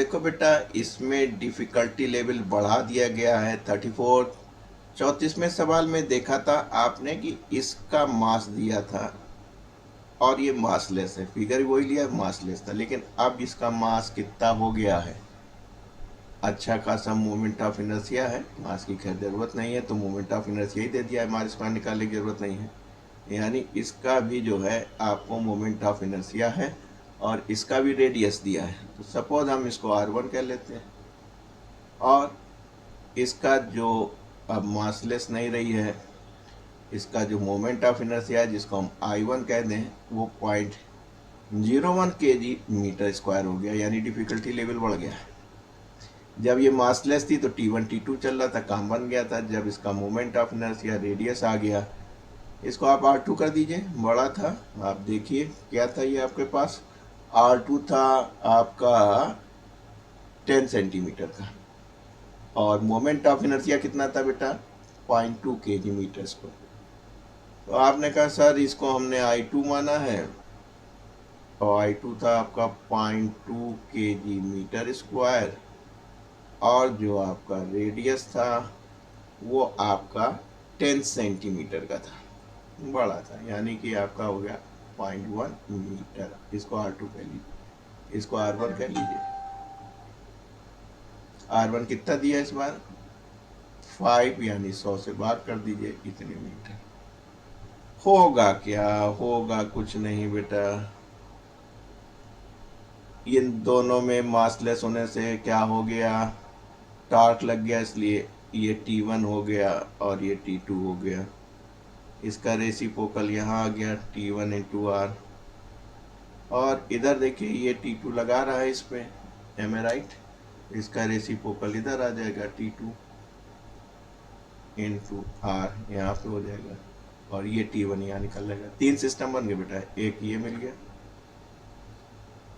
देखो बेटा, इसमें डिफ़िकल्टी लेवल बढ़ा दिया गया है 34। 34वें सवाल में देखा था आपने कि इसका मास दिया था और ये मासलेस है, फिगर वही लिया, मासलेस था, लेकिन अब इसका मास कितना हो गया है, अच्छा खासा मोमेंट ऑफ इनर्शिया है। मास की खैर ज़रूरत नहीं है, तो मोमेंट ऑफ इनर्शिया ही दे दिया है, मास स्क्वायर निकालने की ज़रूरत नहीं है। यानी इसका भी जो है आपको मोमेंट ऑफ इनर्शिया है और इसका भी रेडियस दिया है। तो सपोज हम इसको R1 कह लेते हैं और इसका जो अब मासलेस नहीं रही है, इसका जो मोमेंट ऑफ इनर्शिया है जिसको हम I1 कह दें, वो 0.01 kg मीटर स्क्वायर हो गया, यानी डिफ़िकल्टी लेवल बढ़ गया। जब ये मासलेस थी तो T1 T2 चल रहा था, काम बन गया था। जब इसका मोमेंट ऑफ इनर्शिया रेडियस आ गया, इसको आप R2 कर दीजिए, बड़ा था। आप देखिए क्या था ये आपके पास, R2 था आपका 10 सेंटीमीटर का और मोमेंट ऑफ इनर्शिया कितना था बेटा, 0.2 kg मीटर स्क्वायर। तो आपने कहा सर इसको हमने I2 माना है और I2 था आपका 0.2 kg मीटर स्क्वायर और जो आपका रेडियस था वो आपका 10 सेंटीमीटर का था, बड़ा था, यानी कि आपका हो गया 0.1 मीटर। इसको R2 कह लीजिए, इसको R1 कह लीजिए। R1 कितना दिया इस बार, 5, यानी 100 से भाग कर दीजिए, इतने मीटर। होगा क्या, होगा कुछ नहीं बेटा, इन दोनों में मासलेस होने से क्या हो गया, टॉर्क लग गया, इसलिए ये T1 हो गया और ये T2 हो गया। इसका रेसिप्रोकल यहाँ आ गया T1 इंटू आर, और इधर देखिए ये T2 लगा रहा है इस पे, एम ए राइट, इसका रेसिप्रोकल इधर आ जाएगा T2 इंटू आर, यहाँ पे हो जाएगा और ये T1 यहाँ निकल जाएगा। 3 सिस्टम बन गए बेटा, एक ये मिल गया,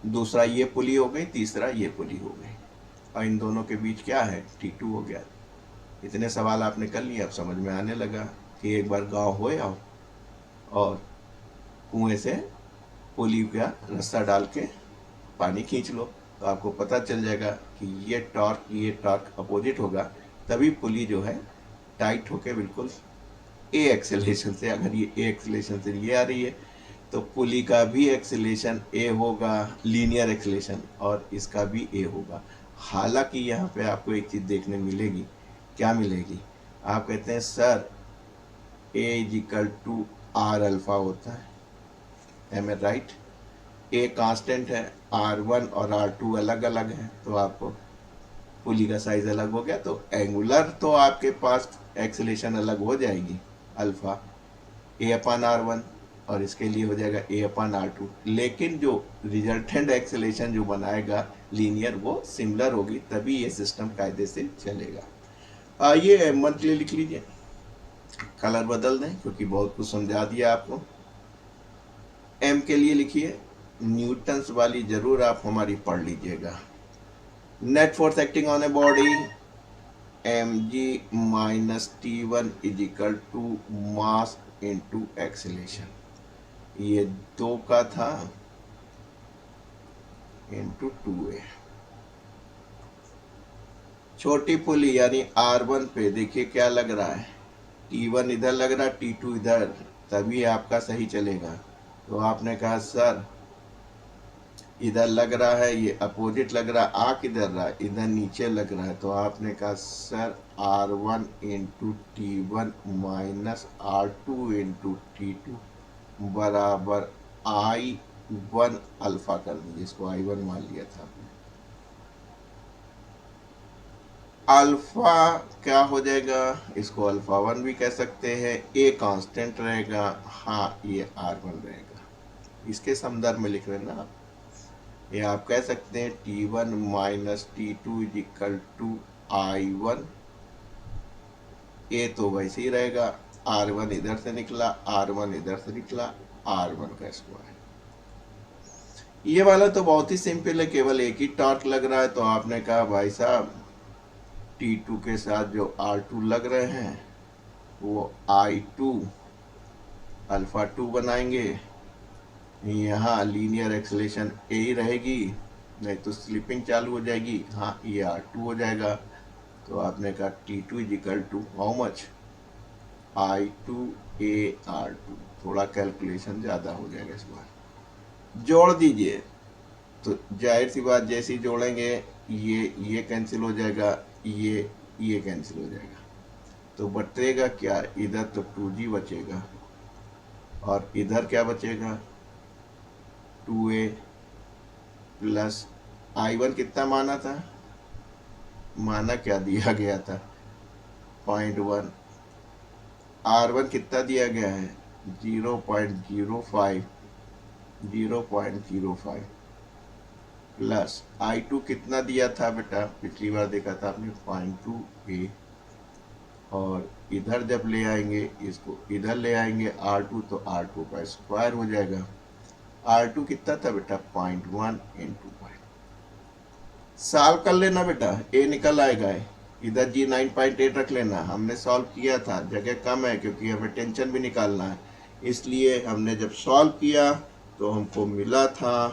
दूसरा ये पुली हो गई, तीसरा ये पुली हो गई, और इन दोनों के बीच क्या है, T2 हो गया। इतने सवाल आपने कर लिए, अब समझ में आने लगा कि एक बार गांव हो आओ और कुएं से पुली का रास्ता डाल के पानी खींच लो, तो आपको पता चल जाएगा कि ये टॉर्क अपोजिट होगा, तभी पुली जो है टाइट होके बिल्कुल ए एक्सेलेरेशन से, अगर ये ए एक्सेलेरेशन से ये आ रही है तो पुली का भी एक्सेलेरेशन ए होगा, लीनियर एक्सेलेरेशन, और इसका भी ए होगा। हालांकि यहाँ पे आपको एक चीज़ देखने मिलेगी, क्या मिलेगी, आप कहते हैं sir a is equal to r alpha होता है, am I right, a constant है, R1 और R2 अलग अलग है, तो आपको पुली का साइज अलग हो गया, तो एंगुलर तो आपके पास एक्सेलेरेशन अलग हो जाएगी, अल्फा A/R1, और इसके लिए हो जाएगा A/R2, लेकिन जो रिजल्टेंट एक्सेलेरेशन जो बनाएगा लीनियर, वो सिमिलर होगी, तभी ये सिस्टम कायदे से चलेगा। ये मंथली लिख लीजिए, कलर बदल दें क्योंकि बहुत कुछ समझा दिया आपको। एम के लिए लिखिए, न्यूटन्स वाली जरूर आप हमारी पढ़ लीजिएगा। Net force acting on a body mg minus T1 is equal to mass into acceleration, ये 2 का था इंटू 2a। छोटी पुली यानी R1 पे देखिए क्या लग रहा है, T1 इधर लग रहा है, T2 इधर, तभी आपका सही चलेगा। तो आपने कहा सर इधर लग रहा है, ये अपोजिट लग रहा है, आ किधर रहा है, इधर नीचे लग रहा है, तो आपने कहा sir R1 into T1 minus R2 into T2 बराबर I1 अल्फा कर दीजिए, इसको I1 मान लिया था। अल्फा क्या हो जाएगा, इसको अल्फा 1 भी कह सकते हैं, ए कांस्टेंट रहेगा, हाँ ये R1 रहेगा, इसके संदर्भ में लिख रहे हैं ना आप, ये आप कह सकते हैं T1 minus T2 is equal to I1, ए तो वैसे ही रहेगा, R1 इधर से निकला, R1 इधर से निकला, R1 का स्क्वायर। ये वाला तो बहुत ही सिंपल है, केवल एक ही टॉर्क लग रहा है, तो आपने कहा भाई साहब T2 के साथ जो R2 लग रहे हैं वो I2 अल्फा 2 बनाएंगे, यहाँ लीनियर एक्सेलेरेशन ए ही रहेगी, नहीं तो स्लीपिंग चालू हो जाएगी। हाँ, ये R2 हो जाएगा। तो आपने कहा T2 is equal to how much, I2AR2। थोड़ा कैलकुलेशन ज़्यादा हो जाएगा इस बार। जोड़ दीजिए, तो जाहिर सी बात जैसे ही जोड़ेंगे ये कैंसिल हो जाएगा, ये कैंसिल हो जाएगा, तो बचेगा क्या, इधर तो 2G बचेगा और इधर क्या बचेगा 2A प्लस I1 कितना माना था, माना क्या दिया गया था 0.1, R1 कितना दिया गया है 0.05 प्लस I2 कितना दिया था बेटा, पिछली बार देखा था आपने 0.2A, और इधर जब ले आएंगे इसको इधर ले आएंगे R2 तो R2 का स्क्वायर हो जाएगा। R2 कितना था बेटा 0.1 इंटू सॉल्व कर लेना बेटा, A निकल आएगा। इधर जी 9.8 रख लेना, हमने सॉल्व किया था, जगह कम है क्योंकि हमें टेंशन भी निकालना है, इसलिए हमने जब सॉल्व किया तो हमको मिला था,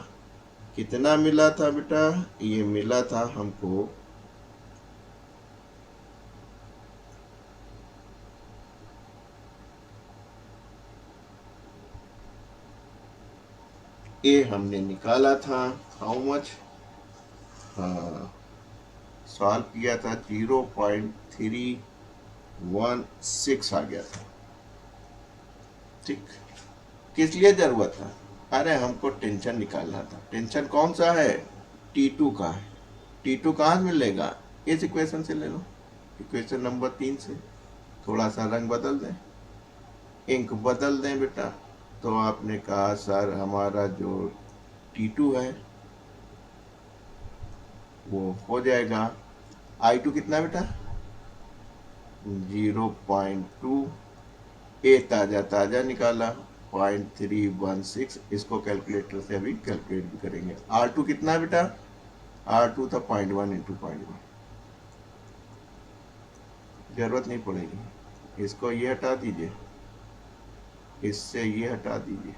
कितना मिला था बेटा, ये मिला था हमको ए हमने निकाला था हाउ मच, हाँ सॉल्व किया था 0.316 आ गया था। ठीक, किस लिए जरूरत था, अरे हमको टेंशन निकालना था। टेंशन कौन सा है, T2 का है। T2 कहाँ मिलेगा, इस इक्वेशन से ले लो, इक्वेशन नंबर 3 से। थोड़ा सा रंग बदल दें, इंक बदल दें बेटा, तो आपने कहा सर हमारा जो T2 है वो हो जाएगा I2 कितना बेटा 0.2, ए ताज़ा ताज़ा निकाला 0.316, इसको कैलकुलेटर से अभी कैलकुलेट भी करेंगे। R2 कितना है बेटा, R2 था 0.1 इंटू 0.1, जरूरत नहीं पड़ेगी, इसको ये हटा दीजिए, इससे ये हटा दीजिए,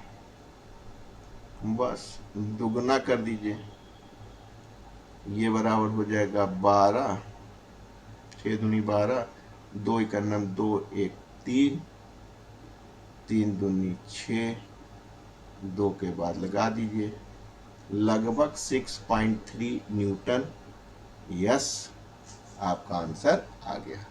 बस दुगना कर दीजिए, ये बराबर हो जाएगा 12, 6 दूनी 12, 2 इकन्नम 2 1 3, 3 दूनी 6, 2 के बाद लगा दीजिए, लगभग 6.3 न्यूटन। यस, आपका आंसर आ गया।